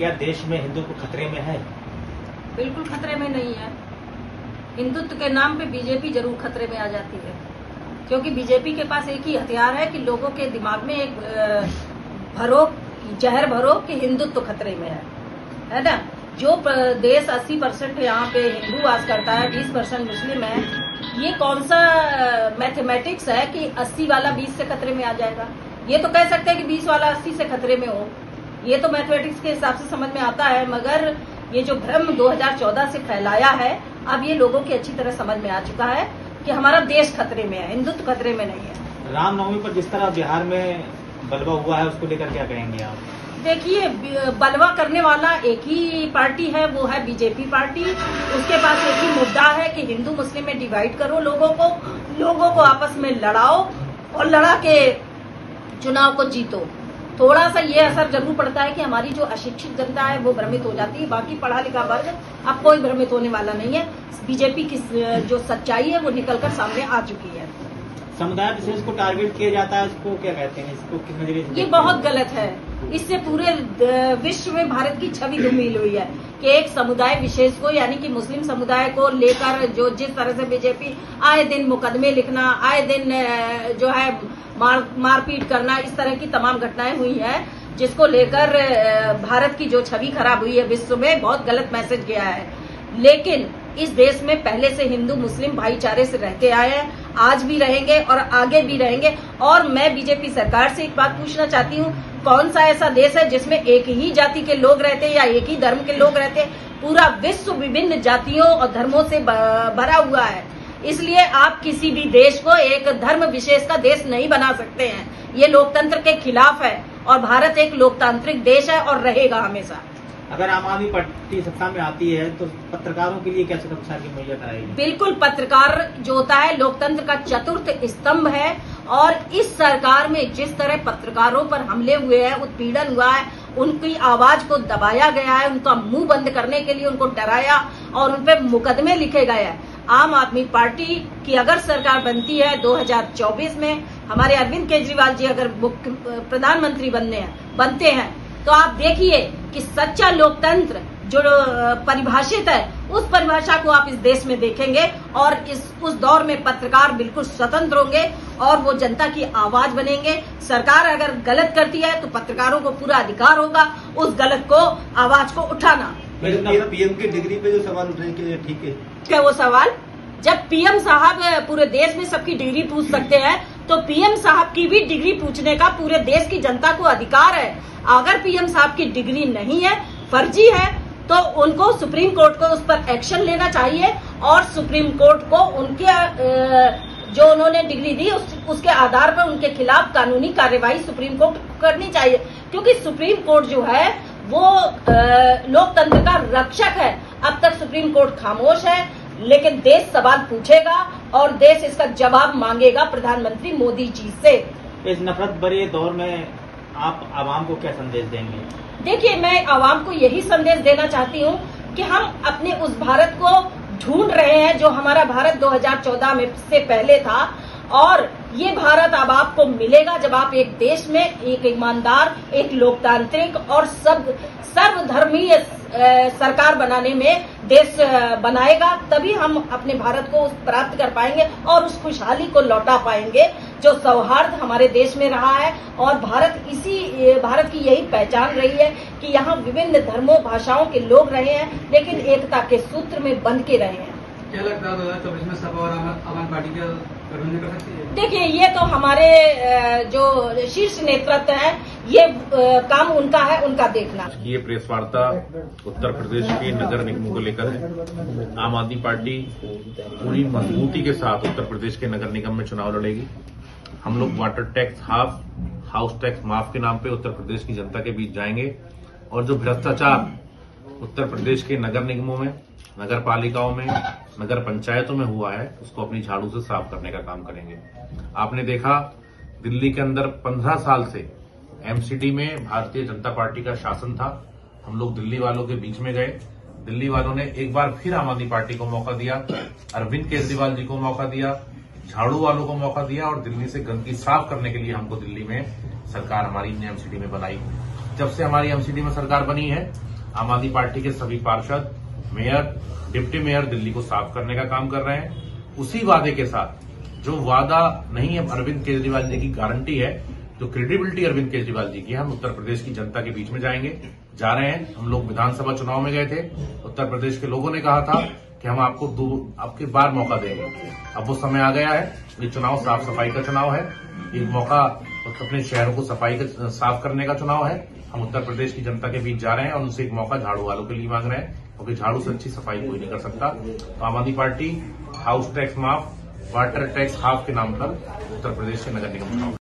क्या देश में हिंदुत्व खतरे में है? बिल्कुल खतरे में नहीं है। हिंदुत्व के नाम पे बीजेपी जरूर खतरे में आ जाती है, क्योंकि बीजेपी के पास एक ही हथियार है कि लोगों के दिमाग में एक जहर भरो कि हिंदुत्व खतरे में है ना। जो देश 80% यहाँ पे हिंदू वास करता है, 20% मुस्लिम है, ये कौन सा मैथमेटिक्स है कि 80 वाला 20 से खतरे में आ जाएगा? ये तो कह सकते हैं कि 20 वाला 80 से खतरे में हो, ये तो मैथमेटिक्स के हिसाब से समझ में आता है। मगर ये जो भ्रम 2014 से फैलाया है, अब ये लोगों की अच्छी तरह समझ में आ चुका है कि हमारा देश खतरे में है, हिंदुत्व खतरे में नहीं है। रामनवमी पर जिस तरह बिहार में बलवा हुआ है, उसको लेकर क्या कहेंगे आप? देखिए, बलवा करने वाला एक ही पार्टी है, वो है बीजेपी पार्टी। उसके पास एक ही मुद्दा है कि हिंदू मुस्लिम में डिवाइड करो लोगों को आपस में लड़ाओ और लड़ा के चुनाव को जीतो। थोड़ा सा ये असर जरूर पड़ता है कि हमारी जो अशिक्षित जनता है वो भ्रमित हो जाती है, बाकी पढ़ा लिखा वर्ग अब कोई भ्रमित होने वाला नहीं है। बीजेपी की जो सच्चाई है वो निकलकर सामने आ चुकी है। समुदाय विशेष को टारगेट किया जाता है, इसको क्या कहते हैं? इसको किस नजरिए से? ये बहुत गलत है। इससे पूरे विश्व में भारत की छवि धूमिल हुई है कि एक समुदाय विशेष को, यानी कि मुस्लिम समुदाय को लेकर जो जिस तरह से बीजेपी आए दिन मुकदमे लिखना, आए दिन जो है मारपीट करना, इस तरह की तमाम घटनाएं हुई है, जिसको लेकर भारत की जो छवि खराब हुई है विश्व में, बहुत गलत मैसेज गया है। लेकिन इस देश में पहले से हिंदू मुस्लिम भाईचारे से रहते आए हैं, आज भी रहेंगे और आगे भी रहेंगे। और मैं बीजेपी सरकार से एक बात पूछना चाहती हूँ, कौन सा ऐसा देश है जिसमें एक ही जाति के लोग रहते हैं या एक ही धर्म के लोग रहते हैं? पूरा विश्व विभिन्न जातियों और धर्मों से भरा हुआ है। इसलिए आप किसी भी देश को एक धर्म विशेष का देश नहीं बना सकते हैं। ये लोकतंत्र के खिलाफ है और भारत एक लोकतांत्रिक देश है और रहेगा हमेशा। अगर आम आदमी पार्टी सत्ता में आती है तो पत्रकारों के लिए क्या सुरक्षा की मुहैया कराएगी? बिल्कुल, पत्रकार जो होता है लोकतंत्र का चतुर्थ स्तंभ है, और इस सरकार में जिस तरह पत्रकारों पर हमले हुए हैं, उत्पीड़न हुआ है, उनकी आवाज को दबाया गया है, उनका मुंह बंद करने के लिए उनको डराया और उन पे मुकदमे लिखे गए हैं। आम आदमी पार्टी की अगर सरकार बनती है 2024 में, हमारे अरविंद केजरीवाल जी अगर प्रधानमंत्री बनते हैं, तो आप देखिए कि सच्चा लोकतंत्र जो परिभाषित है, उस परिभाषा को आप इस देश में देखेंगे और उस दौर में पत्रकार बिल्कुल स्वतंत्र होंगे और वो जनता की आवाज बनेंगे। सरकार अगर गलत करती है तो पत्रकारों को पूरा अधिकार होगा उस गलत को, आवाज को उठाना। पीएम की डिग्री पे जो सवाल उठाए कि ठीक है क्या वो सवाल? जब पीएम साहब पूरे देश में सबकी डिग्री पूछ सकते हैं, तो पीएम साहब की भी डिग्री पूछने का पूरे देश की जनता को अधिकार है। अगर पीएम साहब की डिग्री नहीं है, फर्जी है, तो उनको सुप्रीम कोर्ट को उस पर एक्शन लेना चाहिए और सुप्रीम कोर्ट को उनके जो उन्होंने डिग्री दी उसके आधार पर उनके खिलाफ कानूनी कार्यवाही सुप्रीम कोर्ट करनी चाहिए, क्योंकि सुप्रीम कोर्ट जो है वो लोकतंत्र का रक्षक है। अब तक सुप्रीम कोर्ट खामोश है, लेकिन देश सवाल पूछेगा और देश इसका जवाब मांगेगा प्रधानमंत्री मोदी जी से। इस नफरत भरे दौर में आप आवाम को क्या संदेश देंगे? देखिए, मैं आवाम को यही संदेश देना चाहती हूँ कि हम अपने उस भारत को ढूंढ रहे हैं जो हमारा भारत 2014 में से पहले था, और ये भारत अब आपको मिलेगा जब आप एक देश में एक ईमानदार, एक लोकतांत्रिक और सर्वधर्मीय सरकार बनाने में देश बनाएगा, तभी हम अपने भारत को प्राप्त कर पाएंगे और उस खुशहाली को लौटा पाएंगे जो सौहार्द हमारे देश में रहा है। और भारत की यही पहचान रही है कि यहाँ विभिन्न धर्मों भाषाओं के लोग रहे हैं, लेकिन एकता के सूत्र में बंध के रहे हैं। क्या लगता है 2024 में सपा और आम पार्टी का गठबंधन कर सकती है? देखिए, ये तो हमारे जो शीर्ष नेतृत्व है, ये काम उनका है, उनका देखना। ये प्रेस वार्ता उत्तर प्रदेश के नगर निगमों को लेकर है। आम आदमी पार्टी पूरी मजबूती के साथ उत्तर प्रदेश के नगर निगम में चुनाव लड़ेगी। हम लोग water tax half, house tax माफ के नाम पे उत्तर प्रदेश की जनता के बीच जाएंगे और जो भ्रष्टाचार उत्तर प्रदेश के नगर निगमों में, नगर पालिकाओं में, नगर पंचायतों में हुआ है, उसको अपनी झाड़ू से साफ करने का काम करेंगे। आपने देखा दिल्ली के अंदर 15 साल से एमसीडी में भारतीय जनता पार्टी का शासन था। हम लोग दिल्ली वालों के बीच में गए, दिल्ली वालों ने एक बार फिर आम आदमी पार्टी को मौका दिया, अरविंद केजरीवाल जी को मौका दिया, झाड़ू वालों को मौका दिया और दिल्ली से गंदगी साफ करने के लिए हमको दिल्ली में सरकार हमारी एमसीडी में बनाई। जब से हमारी एमसीडी में सरकार बनी है, आम आदमी पार्टी के सभी पार्षद, मेयर, डिप्टी मेयर दिल्ली को साफ करने का काम कर रहे हैं। उसी वादे के साथ जो वादा नहीं है अरविंद केजरीवाल जी की गारंटी है, जो क्रेडिबिलिटी अरविंद केजरीवाल जी की, हम उत्तर प्रदेश की जनता के बीच में जा रहे हैं। हम लोग विधानसभा चुनाव में गए थे, उत्तर प्रदेश के लोगों ने कहा था कि हम आपके बार मौका देंगे। अब वो समय आ गया है। ये चुनाव साफ सफाई का चुनाव है। ये मौका अपने शहरों को साफ करने का चुनाव है। हम उत्तर प्रदेश की जनता के बीच जा रहे हैं और उनसे एक मौका झाड़ू वालों के लिए मांग रहे हैं, क्योंकि झाड़ू से अच्छी सफाई कोई नहीं कर सकता। तो आम आदमी पार्टी हाउस टैक्स माफ, वाटर टैक्स हाफ के नाम पर उत्तर प्रदेश के नगर निगम चुनाव